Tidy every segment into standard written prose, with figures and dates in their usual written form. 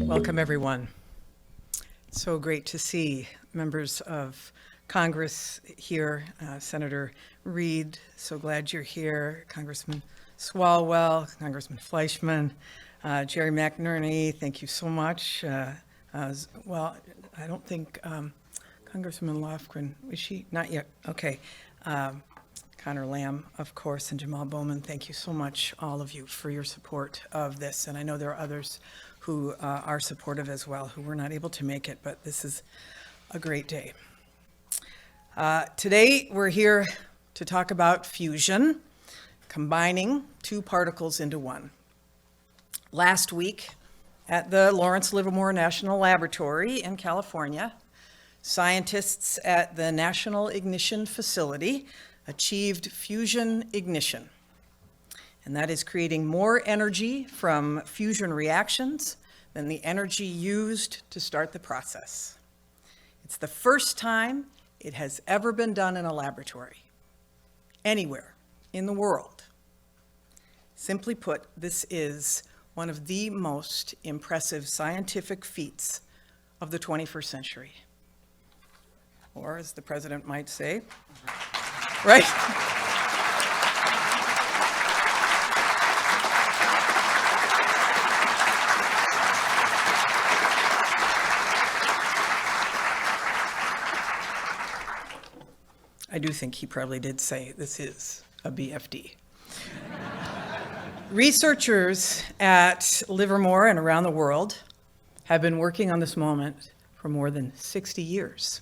Welcome, everyone. So great to see members of Congress here. Senator Reed, so glad you're here. Congressman Swalwell, Congressman Fleischman, Jerry McNerney, thank you so much. Well, I don't think Congressman Lofgren, is she? Not yet, okay. Connor Lamb, of course, and Jamal Bowman, thank you so much, all of you, for your support of this. And I know there are others who are supportive as well, who were not able to make it, but this is a great day. Today, we're here to talk about fusion, combining two particles into one. Last week, at the Lawrence Livermore National Laboratory in California, scientists at the National Ignition Facility achieved fusion ignition. And that is creating more energy from fusion reactions than the energy used to start the process. It's the first time it has ever been done in a laboratory, anywhere in the world. Simply put, this is one of the most impressive scientific feats of the 21st century. Or, as the president might say, right? I do think he probably did say this is a BFD. Researchers at Livermore and around the world have been working on this moment for more than 60 years.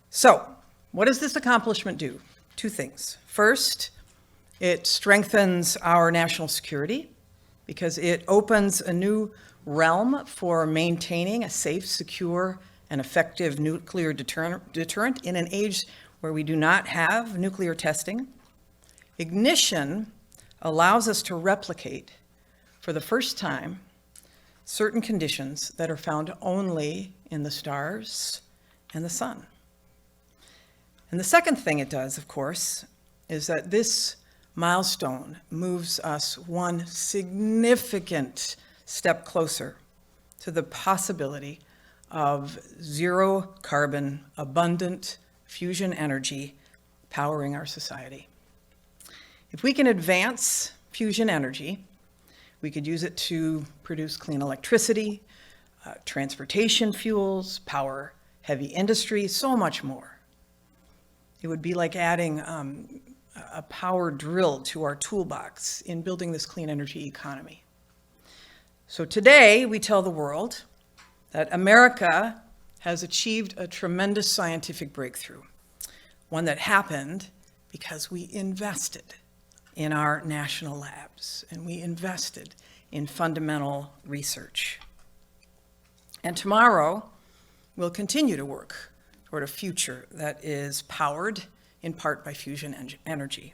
So, what does this accomplishment do? Two things. First, it strengthens our national security because it opens a new realm for maintaining a safe, secure, and effective nuclear deterrent in an age where we do not have nuclear testing. Ignition allows us to replicate, for the first time, certain conditions that are found only in the stars and the sun. And the second thing it does, of course, is that this milestone moves us one significant step closer to the possibility of zero carbon, abundant fusion energy powering our society. If we can advance fusion energy, we could use it to produce clean electricity, transportation fuels, power heavy industry, so much more. It would be like adding a power drill to our toolbox in building this clean energy economy. So today, we tell the world that America has achieved a tremendous scientific breakthrough, one that happened because we invested in our national labs and we invested in fundamental research. And tomorrow, we'll continue to work toward a future that is powered in part by fusion energy.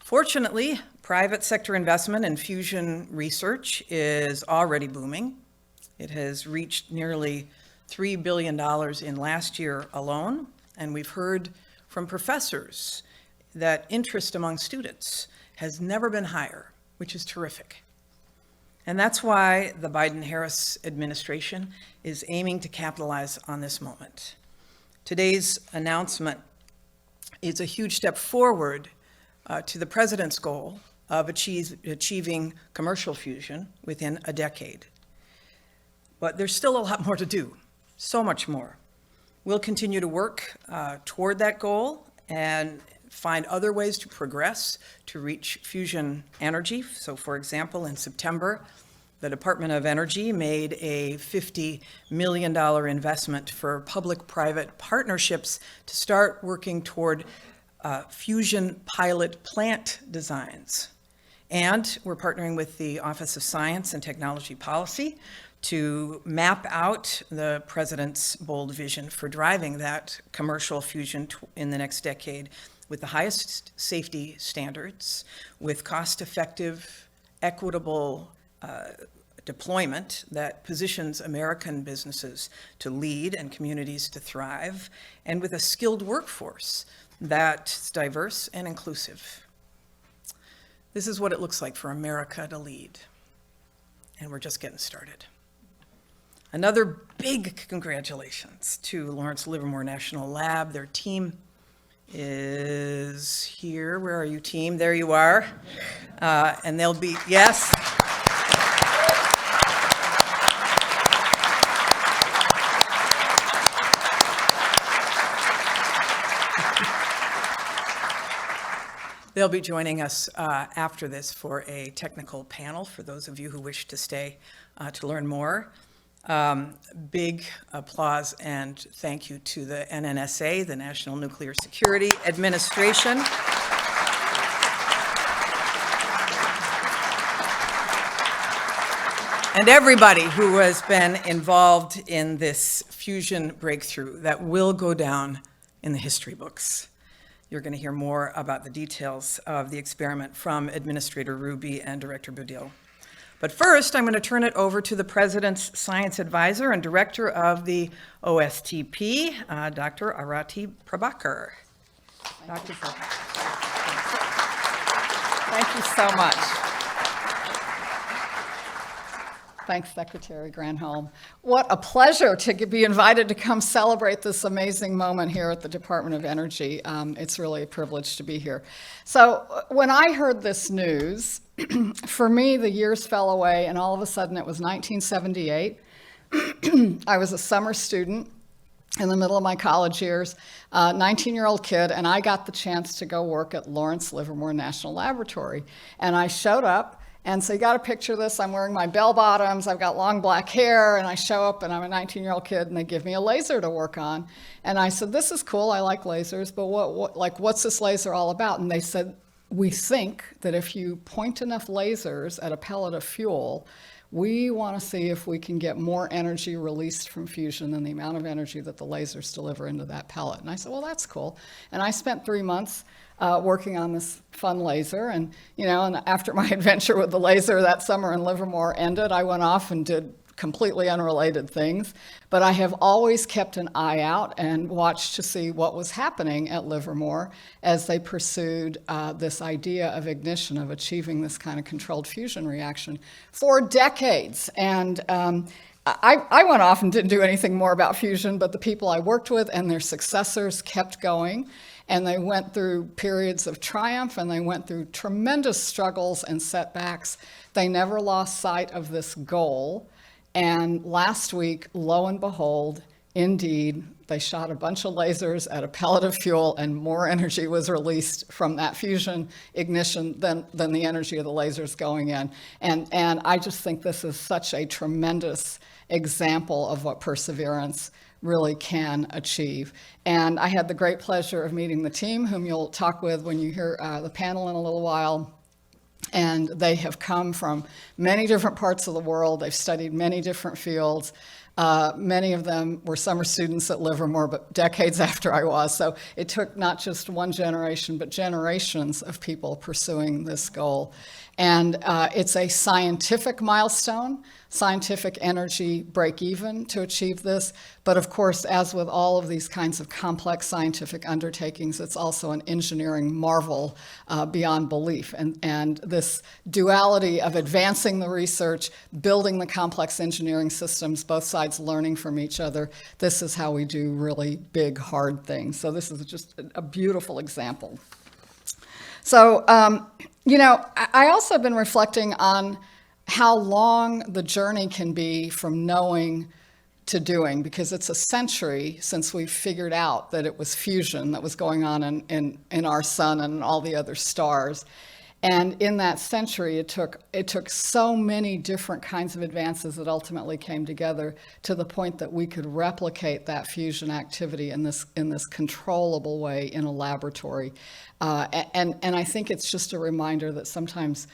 Fortunately, private sector investment in fusion research is already booming. It has reached nearly $3 billion in last year alone, and we've heard from professors that interest among students has never been higher, which is terrific. And that's why the Biden-Harris administration is aiming to capitalize on this moment. Today's announcement is a huge step forward to the president's goal of achieving commercial fusion within a decade. But there's still a lot more to do, so much more. We'll continue to work toward that goal and find other ways to progress to reach fusion energy. So for example, in September, the Department of Energy made a $50 million investment for public-private partnerships to start working toward fusion pilot plant designs. And we're partnering with the Office of Science and Technology Policy to map out the president's bold vision for driving that commercial fusion in the next decade with the highest safety standards, with cost-effective, equitable deployment that positions American businesses to lead and communities to thrive, and with a skilled workforce that's diverse and inclusive. This is what it looks like for America to lead. And we're just getting started. Another big congratulations to Lawrence Livermore National Lab. Their team is here. Where are you, team? There you are. And they'll be, yes. They'll be joining us after this for a technical panel for those of you who wish to stay to learn more. Big applause and thank you to the NNSA, the National Nuclear Security Administration. And everybody who has been involved in this fusion breakthrough that will go down in the history books. You're going to hear more about the details of the experiment from Administrator Ruby and Director Budil. But first, I'm going to turn it over to the President's Science Advisor and Director of the OSTP, Dr. Arati Prabhakar. Dr. Prabhakar. Thank you so much. Thanks, Secretary Granholm. What a pleasure to be invited to come celebrate this amazing moment here at the Department of Energy. It's really a privilege to be here. So when I heard this news, for me, the years fell away, and all of a sudden it was 1978. I was a summer student in the middle of my college years, 19-year-old kid, and I got the chance to go work at Lawrence Livermore National Laboratory. And I showed up, and so you got to picture this. I'm wearing my bell bottoms, I've got long black hair, and I show up, and I'm a 19-year-old kid, and they give me a laser to work on. And I said, this is cool, I like lasers, but what's this laser all about? And they said, we think that if you point enough lasers at a pellet of fuel, we want to see if we can get more energy released from fusion than the amount of energy that the lasers deliver into that pellet. And I said, well, that's cool. And I spent 3 months working on this fun laser. And, and after my adventure with the laser that summer in Livermore ended, I went off and did completely unrelated things. But I have always kept an eye out and watched to see what was happening at Livermore as they pursued this idea of ignition, of achieving this kind of controlled fusion reaction for decades. And I went off and didn't do anything more about fusion, but the people I worked with and their successors kept going. And they went through periods of triumph, and they went through tremendous struggles and setbacks. They never lost sight of this goal. And last week, lo and behold, indeed, they shot a bunch of lasers at a pellet of fuel, and more energy was released from that fusion ignition than the energy of the lasers going in. And I just think this is such a tremendous example of what perseverance really can achieve. And I had the great pleasure of meeting the team, whom you'll talk with when you hear the panel in a little while. And they have come from many different parts of the world. They've studied many different fields. Many of them were summer students at Livermore, but decades after I was. So it took not just one generation, but generations of people pursuing this goal. And it's a scientific milestone, scientific energy break-even to achieve this. But of course, as with all of these kinds of complex scientific undertakings, it's also an engineering marvel beyond belief. And this duality of advancing the research, building the complex engineering systems, both sides learning from each other, this is how we do really big, hard things. So this is just a beautiful example. So, I also have been reflecting on how long the journey can be from knowing to doing, because it's a century since we figured out that it was fusion that was going on in our sun and all the other stars. And in that century, it took so many different kinds of advances that ultimately came together to the point that we could replicate that fusion activity in this controllable way in a laboratory. And I think it's just a reminder that sometimes,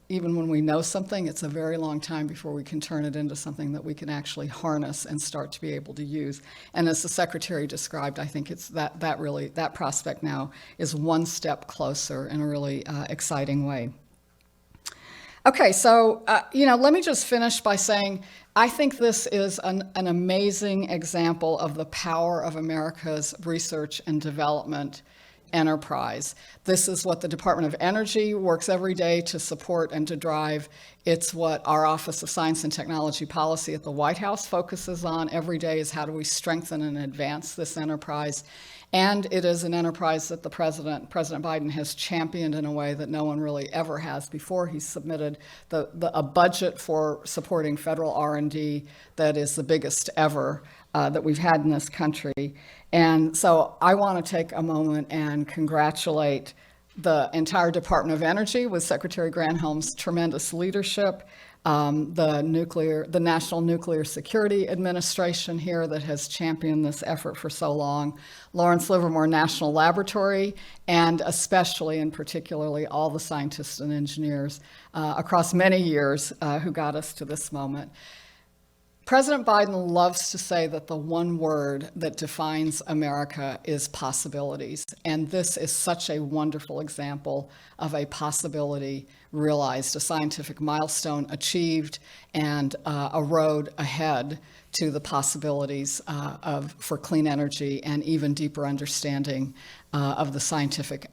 even when we know something, it's a very long time before we can turn it into something that we can actually harness and start to be able to use. And as the Secretary described, I think it's that prospect now is one step closer in a really exciting way. Okay, so, let me just finish by saying I think this is an amazing example of the power of America's research and development enterprise. This is what the Department of Energy works every day to support and to drive. It's what our Office of Science and Technology Policy at the White House focuses on every day, is how do we strengthen and advance this enterprise. And it is an enterprise that President Biden has championed in a way that no one really ever has before. He's submitted a budget for supporting federal R&D that is the biggest ever that we've had in this country. And so I want to take a moment and congratulate the entire Department of Energy with Secretary Granholm's tremendous leadership, the National Nuclear Security Administration here that has championed this effort for so long, Lawrence Livermore National Laboratory, and especially and particularly all the scientists and engineers across many years who got us to this moment. President Biden loves to say that the one word that defines America is possibilities, and this is such a wonderful example of a possibility realized, a scientific milestone achieved, and a road ahead to the possibilities for clean energy and even deeper understanding of the scientific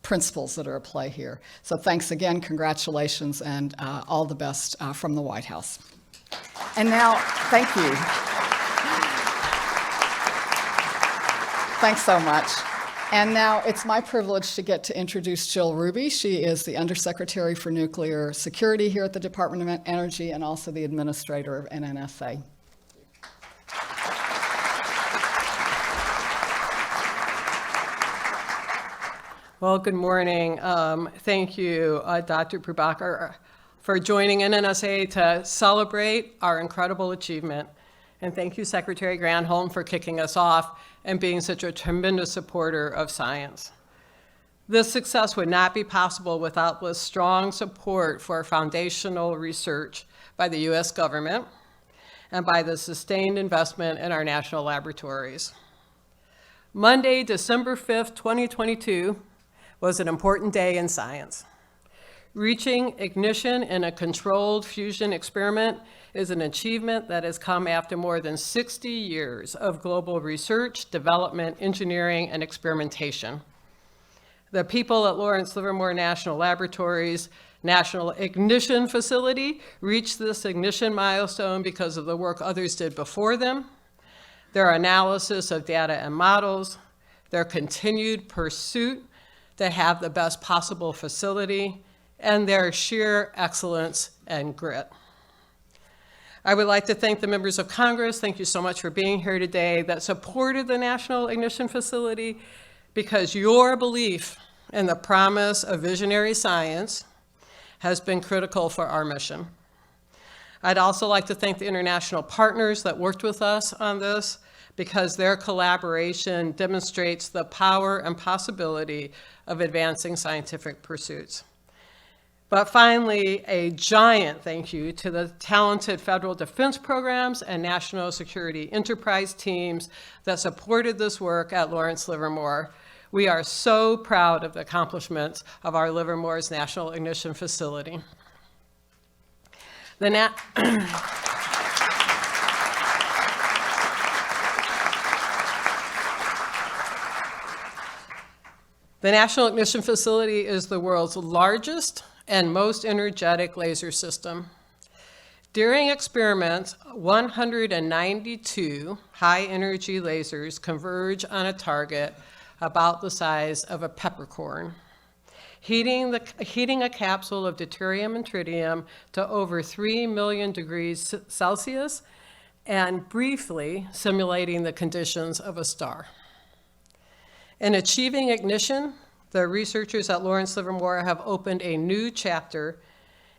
principles that are at play here. So thanks again, congratulations, and all the best from the White House. And now, thank you. Thanks so much. And now it's my privilege to get to introduce Jill Ruby. She is the Undersecretary for Nuclear Security here at the Department of Energy and also the Administrator of NNSA. Well, good morning. Thank you, Dr. Prabhakar, for joining NNSA to celebrate our incredible achievement. And thank you, Secretary Granholm, for kicking us off and being such a tremendous supporter of science. This success would not be possible without the strong support for foundational research by the U.S. government and by the sustained investment in our national laboratories. Monday, December 5th, 2022, was an important day in science. Reaching ignition in a controlled fusion experiment is an achievement that has come after more than 60 years of global research, development, engineering, and experimentation. The people at Lawrence Livermore National Laboratories National Ignition Facility reached this ignition milestone because of the work others did before them, their analysis of data and models, their continued pursuit to have the best possible facility, and their sheer excellence and grit. I would like to thank the members of Congress, thank you so much for being here today, that supported the National Ignition Facility, because your belief in the promise of visionary science has been critical for our mission. I'd also like to thank the international partners that worked with us on this, because their collaboration demonstrates the power and possibility of advancing scientific pursuits. But finally, a giant thank you to the talented federal defense programs and national security enterprise teams that supported this work at Lawrence Livermore. We are so proud of the accomplishments of our Livermore's National Ignition Facility. The National Ignition Facility is the world's largest and most energetic laser system. During experiments, 192 high-energy lasers converge on a target about the size of a peppercorn, heating a capsule of deuterium and tritium to over 3 million degrees Celsius and briefly simulating the conditions of a star. In achieving ignition, the researchers at Lawrence Livermore have opened a new chapter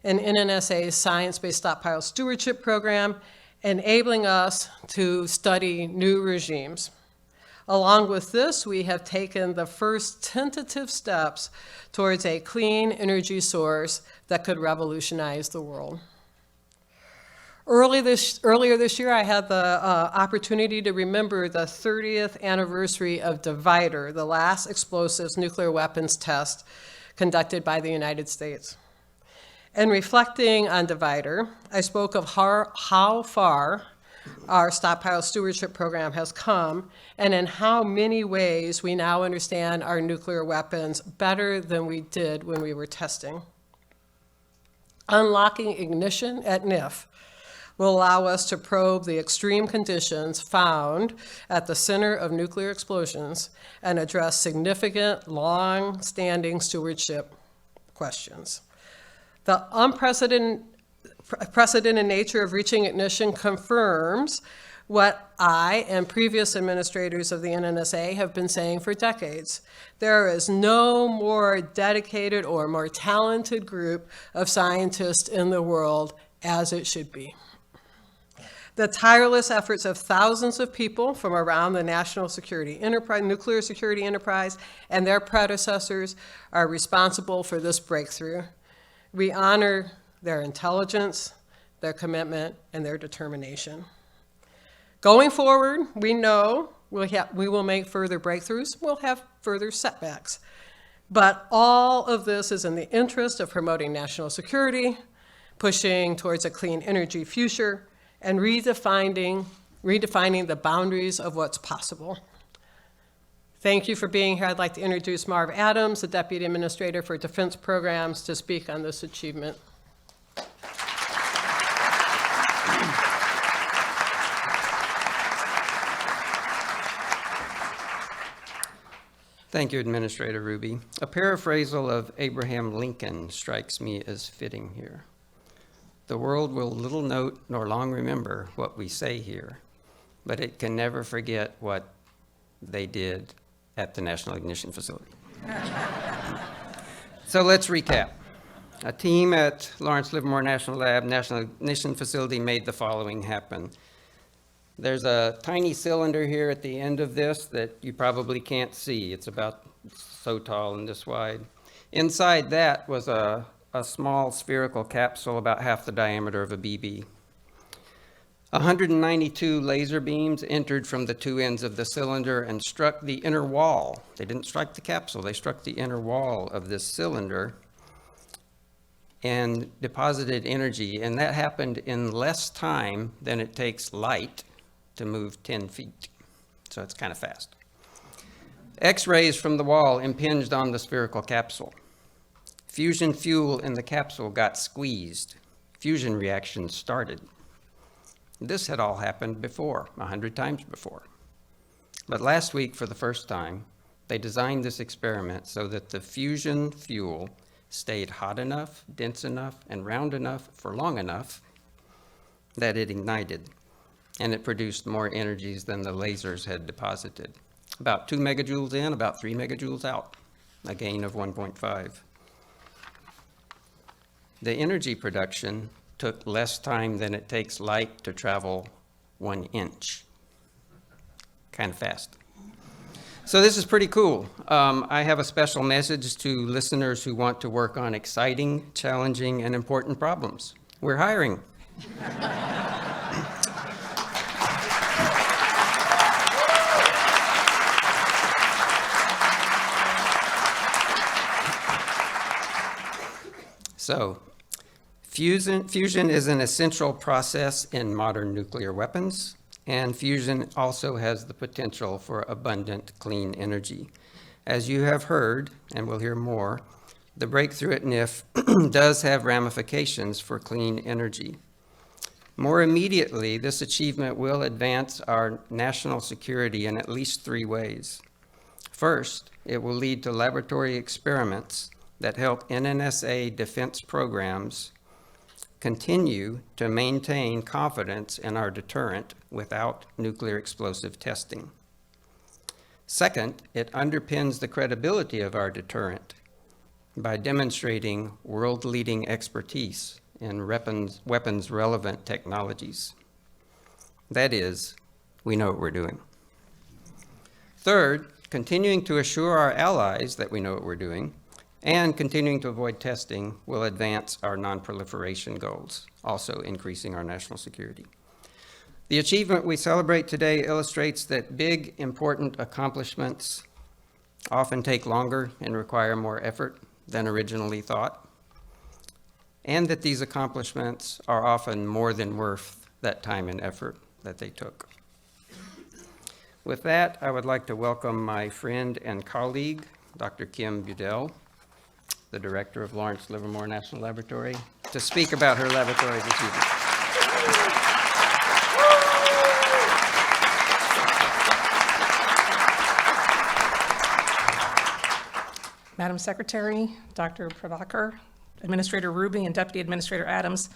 in NNSA's Science-Based Stockpile Stewardship Program, enabling us to study new regimes. Along with this, we have taken the first tentative steps towards a clean energy source that could revolutionize the world. Earlier this year, I had the opportunity to remember the 30th anniversary of Divider, the last explosive nuclear weapons test conducted by the United States. In reflecting on Divider, I spoke of how far our stockpile stewardship program has come, and in how many ways we now understand our nuclear weapons better than we did when we were testing. Unlocking ignition at NIF will allow us to probe the extreme conditions found at the center of nuclear explosions and address significant, long-standing stewardship questions. The unprecedented nature of reaching ignition confirms what I and previous administrators of the NNSA have been saying for decades. There is no more dedicated or more talented group of scientists in the world, as it should be. The tireless efforts of thousands of people from around the national security enterprise, nuclear security enterprise, and their predecessors are responsible for this breakthrough. We honor their intelligence, their commitment, and their determination. Going forward, we know we will make further breakthroughs. We'll have further setbacks. But all of this is in the interest of promoting national security, pushing towards a clean energy future, and redefining the boundaries of what's possible. Thank you for being here. I'd like to introduce Marv Adams, the Deputy Administrator for Defense Programs, to speak on this achievement. Thank you, Administrator Ruby. A paraphrasal of Abraham Lincoln strikes me as fitting here. The world will little note nor long remember what we say here, but it can never forget what they did at the National Ignition Facility. So let's recap. A team at Lawrence Livermore National Lab, National Ignition Facility made the following happen. There's a tiny cylinder here at the end of this that you probably can't see. It's about so tall and this wide. Inside that was a small spherical capsule about half the diameter of a BB. 192 laser beams entered from the two ends of the cylinder and struck the inner wall. They didn't strike the capsule, they struck the inner wall of this cylinder and deposited energy, and that happened in less time than it takes light to move 10 feet. So it's kind of fast. X-rays from the wall impinged on the spherical capsule. Fusion fuel in the capsule got squeezed. Fusion reactions started. This had all happened before, 100 times before. But last week, for the first time, they designed this experiment so that the fusion fuel stayed hot enough, dense enough, and round enough for long enough that it ignited. And it produced more energies than the lasers had deposited. About 2 megajoules in, about 3 megajoules out, a gain of 1.5. The energy production took less time than it takes light to travel 1 inch. Kind of fast. So this is pretty cool. I have a special message to listeners who want to work on exciting, challenging, and important problems. We're hiring. So, fusion is an essential process in modern nuclear weapons, and fusion also has the potential for abundant clean energy. As you have heard, and we'll hear more, the breakthrough at NIF does have ramifications for clean energy. More immediately, this achievement will advance our national security in at least 3 ways. First, it will lead to laboratory experiments that help NNSA defense programs continue to maintain confidence in our deterrent without nuclear explosive testing. Second, it underpins the credibility of our deterrent by demonstrating world-leading expertise in weapons-relevant technologies. That is, we know what we're doing. Third, continuing to assure our allies that we know what we're doing and continuing to avoid testing will advance our non-proliferation goals, also increasing our national security. The achievement we celebrate today illustrates that big, important accomplishments often take longer and require more effort than originally thought. and that these accomplishments are often more than worth that time and effort that they took. With that, I would like to welcome my friend and colleague, Dr. Kim Budell, the director of Lawrence Livermore National Laboratory, to speak about her laboratory's achievements. Madam Secretary, Dr. Prabhakar, Administrator Ruby, and Deputy Administrator Adams,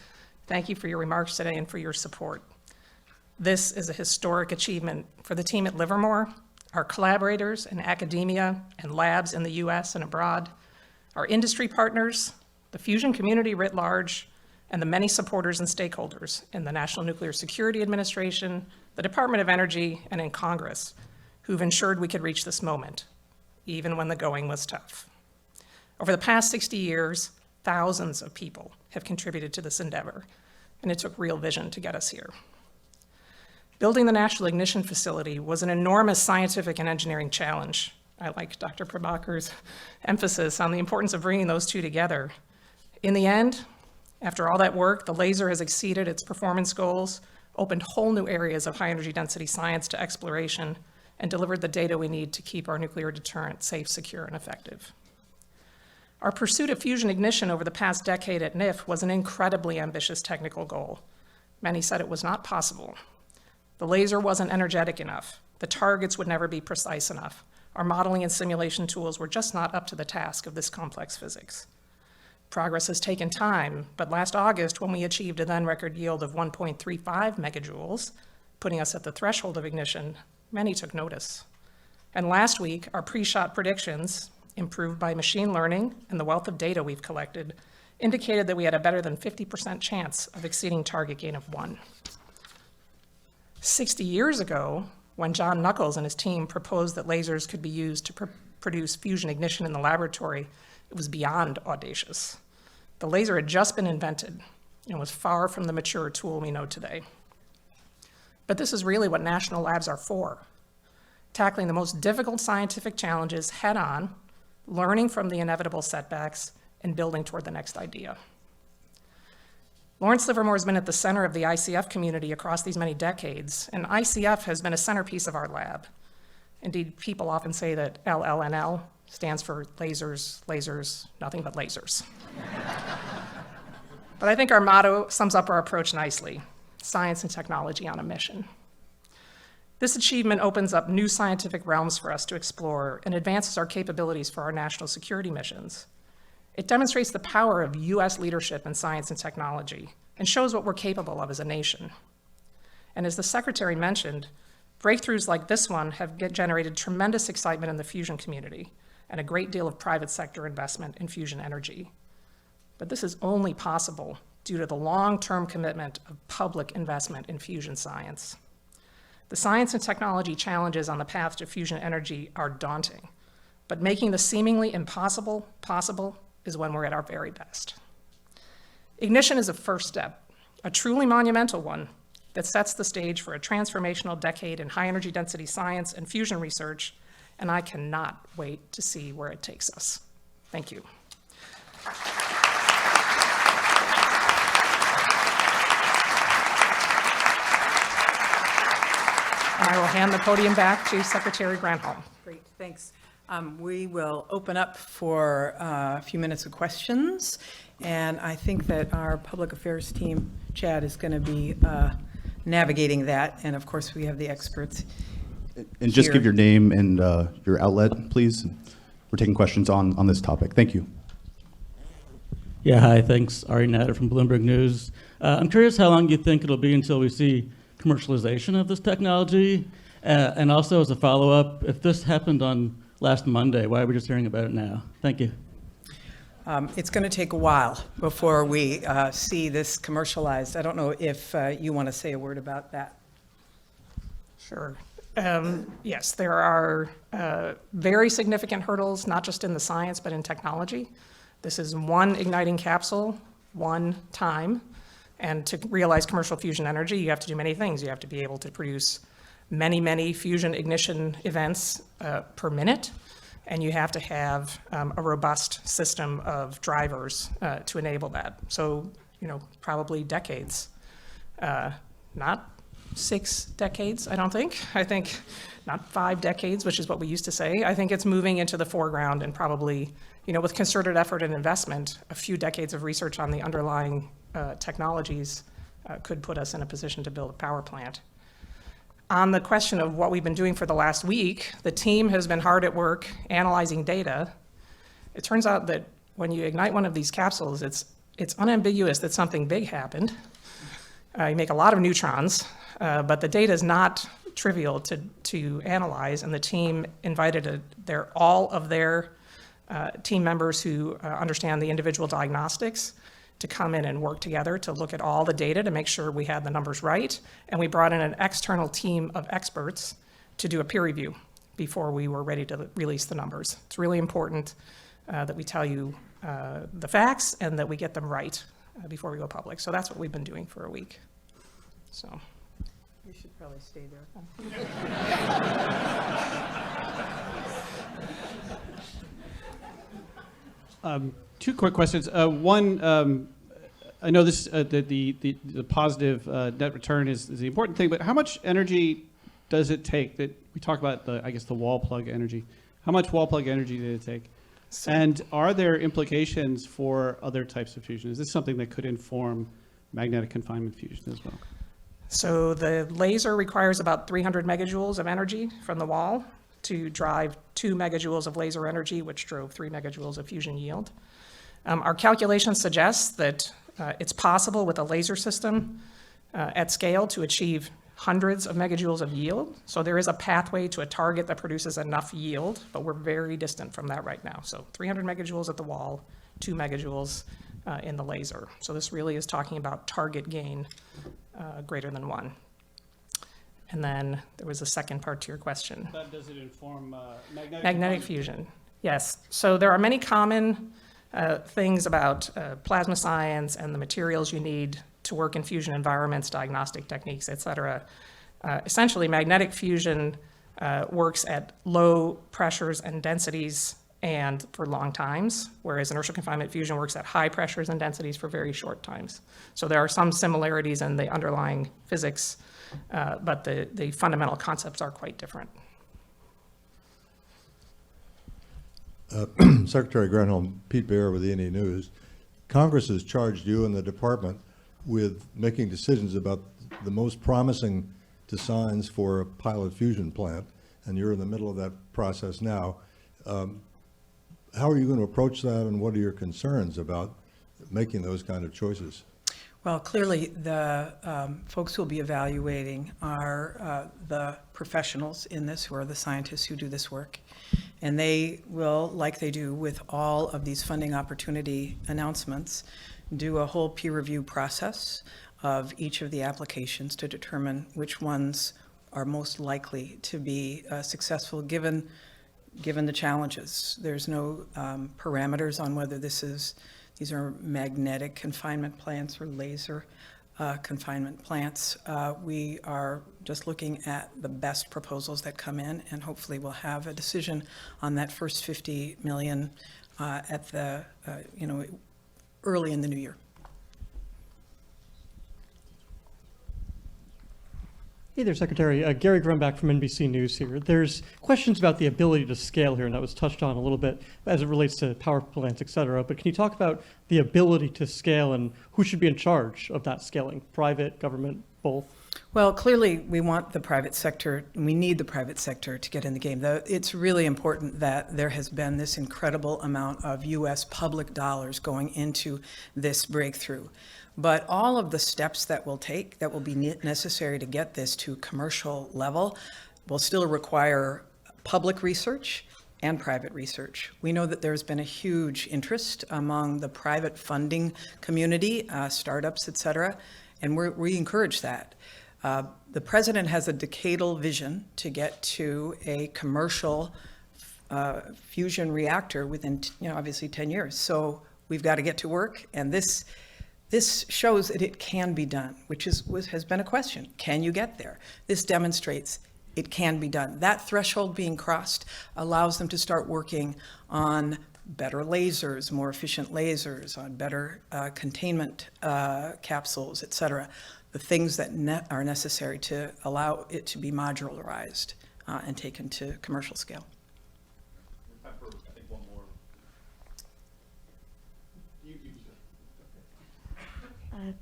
thank you for your remarks today and for your support. This is a historic achievement for the team at Livermore, our collaborators in academia and labs in the US and abroad, our industry partners, the fusion community writ large, and the many supporters and stakeholders in the National Nuclear Security Administration, the Department of Energy, and in Congress, who've ensured we could reach this moment, even when the going was tough. Over the past 60 years, thousands of people have contributed to this endeavor, and it took real vision to get us here. Building the National Ignition Facility was an enormous scientific and engineering challenge. I like Dr. Prabhakar's emphasis on the importance of bringing those two together. In the end, after all that work, the laser has exceeded its performance goals, opened whole new areas of high energy density science to exploration, and delivered the data we need to keep our nuclear deterrent safe, secure, and effective. Our pursuit of fusion ignition over the past decade at NIF was an incredibly ambitious technical goal. Many said it was not possible. The laser wasn't energetic enough. The targets would never be precise enough. Our modeling and simulation tools were just not up to the task of this complex physics. Progress has taken time, but last August, when we achieved a then record yield of 1.35 megajoules, putting us at the threshold of ignition, many took notice. And last week, our pre-shot predictions, improved by machine learning and the wealth of data we've collected, indicated that we had a better than 50% chance of exceeding target gain of 1. 60 years ago, when John Knuckles and his team proposed that lasers could be used to produce fusion ignition in the laboratory, it was beyond audacious. The laser had just been invented and was far from the mature tool we know today. But this is really what national labs are for: tackling the most difficult scientific challenges head-on, learning from the inevitable setbacks, and building toward the next idea. Lawrence Livermore has been at the center of the ICF community across these many decades, and ICF has been a centerpiece of our lab. Indeed, people often say that LLNL stands for lasers, lasers, nothing but lasers. But I think our motto sums up our approach nicely: science and technology on a mission. This achievement opens up new scientific realms for us to explore and advances our capabilities for our national security missions. It demonstrates the power of US leadership in science and technology and shows what we're capable of as a nation. And as the Secretary mentioned, breakthroughs like this one have generated tremendous excitement in the fusion community and a great deal of private sector investment in fusion energy. But this is only possible due to the long-term commitment of public investment in fusion science. The science and technology challenges on the path to fusion energy are daunting, but making the seemingly impossible possible is when we're at our very best. Ignition is a first step, a truly monumental one that sets the stage for a transformational decade in high energy density science and fusion research, and I cannot wait to see where it takes us. Thank you. And I will hand the podium back to Secretary Granholm. Great, thanks. We will open up for a few minutes of questions, and I think that our public affairs team, Chad, is going to be navigating that, and of course we have the experts. And just here. give your name and your outlet, please. We're taking questions on this topic. Thank you. Yeah, hi, thanks. Ari Natter from Bloomberg News. I'm curious how long you think it'll be until we see commercialization of this technology, and also as a follow-up, if this happened on last Monday, why are we just hearing about it now? Thank you. It's going to take a while before we see this commercialized. I don't know if you want to say a word about that. Sure. Yes, there are very significant hurdles, not just in the science, but in technology. This is one igniting capsule, one time. And to realize commercial fusion energy, you have to do many things. You have to be able to produce many, many fusion ignition events per minute. and you have to have a robust system of drivers to enable that. So, probably decades, not 6 decades, I don't think. I think not 5 decades, which is what we used to say. I think it's moving into the foreground and probably, with concerted effort and investment, a few decades of research on the underlying technologies could put us in a position to build a power plant. On the question of what we've been doing for the last week, the team has been hard at work analyzing data. It turns out that when you ignite one of these capsules, it's unambiguous that something big happened. You make a lot of neutrons, but the data is not trivial to analyze, and the team invited all of their team members who understand the individual diagnostics to come in and work together to look at all the data to make sure we had the numbers right. And we brought in an external team of experts to do a peer review before we were ready to release the numbers. It's really important that we tell you the facts and that we get them right before we go public. So that's what we've been doing for a week. So. You should probably stay there. Two quick questions. One, I know this the positive net return is the important thing, but how much energy does it take? That we talk about the wall plug energy. How much wall plug energy did it take? And are there implications for other types of fusion? Is this something that could inform magnetic confinement fusion as well? So the laser requires about 300 megajoules of energy from the wall to drive 2 megajoules of laser energy, which drove 3 megajoules of fusion yield. Our calculations suggest that it's possible with a laser system at scale to achieve hundreds of megajoules of yield. So there is a pathway to a target that produces enough yield, but we're very distant from that right now. So 300 megajoules at the wall, 2 megajoules in the laser. So this really is talking about target gain greater than 1. And then there was a second part to your question. Does it inform Magnetic fusion, yes. So there are many common things about plasma science and the materials you need to work in fusion environments, diagnostic techniques, et cetera. Essentially, magnetic fusion works at low pressures and densities and for long times, whereas inertial confinement fusion works at high pressures and densities for very short times. So there are some similarities in the underlying physics, but the fundamental concepts are quite different. Secretary Granholm, Pete Baer with E&E News. Congress has charged you and the department with making decisions about the most promising designs for a pilot fusion plant, and you're in the middle of that process now. How are you going to approach that, and what are your concerns about making those kind of choices? Well, clearly, the folks who will be evaluating are the professionals in this, who are the scientists who do this work. And they will, like they do with all of these funding opportunity announcements, do a whole peer review process of each of the applications to determine which ones are most likely to be successful given the challenges. There's no parameters on whether these are magnetic confinement plants or laser confinement plants. We are just looking at the best proposals that come in, and hopefully we'll have a decision on that first 50 million at the early in the new year. Hey there, Secretary. Gary Grumbach from NBC News here. There's questions about the ability to scale here, and that was touched on a little bit as it relates to power plants, et cetera. But can you talk about the ability to scale and who should be in charge of that scaling? Private, government, both? Well, clearly, we want the private sector, and we need the private sector to get in the game. It's really important that there has been this incredible amount of U.S. public dollars going into this breakthrough. But all of the steps that we'll take that will be necessary to get this to commercial level will still require public research and private research. We know that there's been a huge interest among the private funding community, startups, et cetera, and we encourage that. The president has a decadal vision to get to a commercial fusion reactor within, obviously 10 years. So we've got to get to work, and this shows that it can be done, which has been a question. Can you get there? This demonstrates it can be done. That threshold being crossed allows them to start working on better lasers, more efficient lasers, on better containment capsules, et cetera. The things that are necessary to allow it to be modularized and taken to commercial scale.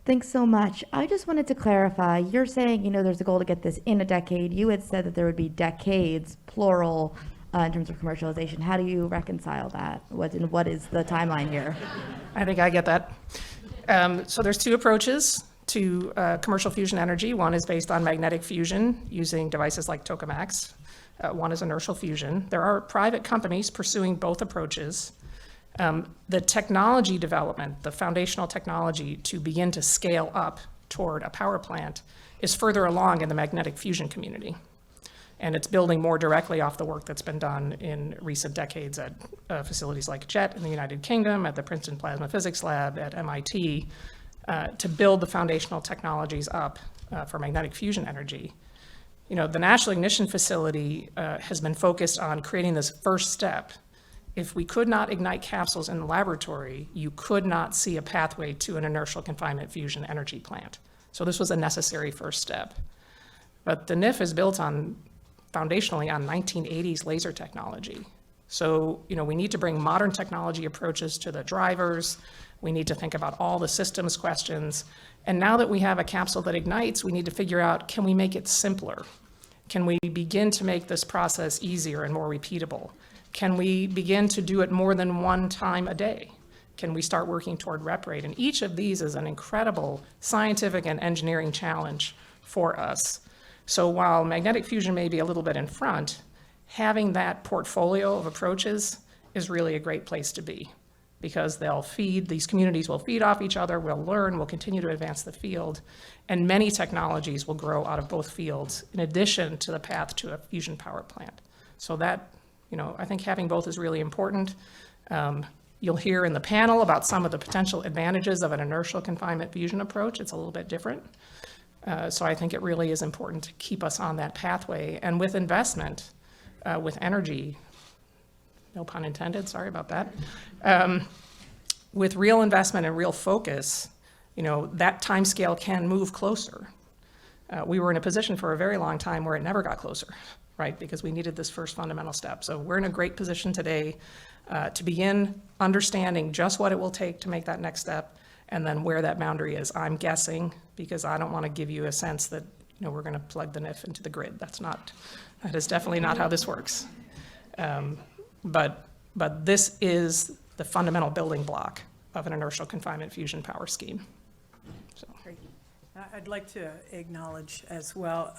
Thanks so much. I just wanted to clarify, you're saying, there's a goal to get this in a decade. You had said that there would be decades, plural, in terms of commercialization. How do you reconcile that? What is the timeline here? I think I get that. So there's two approaches to commercial fusion energy. One is based on magnetic fusion using devices like tokamaks. One is inertial fusion. There are private companies pursuing both approaches. The technology development, the foundational technology to begin to scale up toward a power plant is further along in the magnetic fusion community. And it's building more directly off the work that's been done in recent decades at facilities like JET in the United Kingdom, at the Princeton Plasma Physics Lab, at MIT, to build the foundational technologies up for magnetic fusion energy. The National Ignition Facility has been focused on creating this first step. If we could not ignite capsules in the laboratory, you could not see a pathway to an inertial confinement fusion energy plant. So this was a necessary first step. But the NIF is built foundationally on 1980s laser technology. So, we need to bring modern technology approaches to the drivers. We need to think about all the systems questions. And now that we have a capsule that ignites, we need to figure out, can we make it simpler? Can we begin to make this process easier and more repeatable? Can we begin to do it more than one time a day? Can we start working toward rep rate? And each of these is an incredible scientific and engineering challenge for us. So while magnetic fusion may be a little bit in front, having that portfolio of approaches is really a great place to be, because these communities will feed off each other, we'll learn, we'll continue to advance the field, and many technologies will grow out of both fields in addition to the path to a fusion power plant. So that, I think having both is really important. You'll hear in the panel about some of the potential advantages of an inertial confinement fusion approach. It's a little bit different. So I think it really is important to keep us on that pathway. And with investment, with energy, no pun intended, sorry about that, with real investment and real focus, that timescale can move closer. We were in a position for a very long time where it never got closer, right? Because we needed this first fundamental step. So we're in a great position today to begin understanding just what it will take to make that next step, and then where that boundary is. I'm guessing, because I don't want to give you a sense that we're going to plug the NIF into the grid. That is definitely not how this works. But this is the fundamental building block of an inertial confinement fusion power scheme. So. Great. I'd like to acknowledge as well,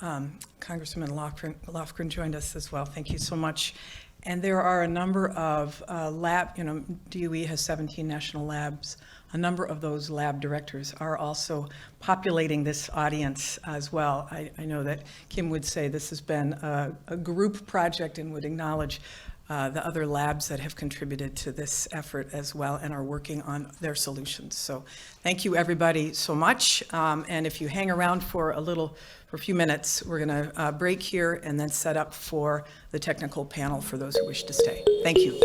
Congressman Lofgren joined us as well. Thank you so much. And there are a number of DOE has 17 national labs. A number of those lab directors are also populating this audience as well. I know that Kim would say this has been a group project and would acknowledge the other labs that have contributed to this effort as well and are working on their solutions. So thank you everybody so much. And if you hang around for a few minutes, we're gonna break here and then set up for the technical panel for those who wish to stay. Thank you.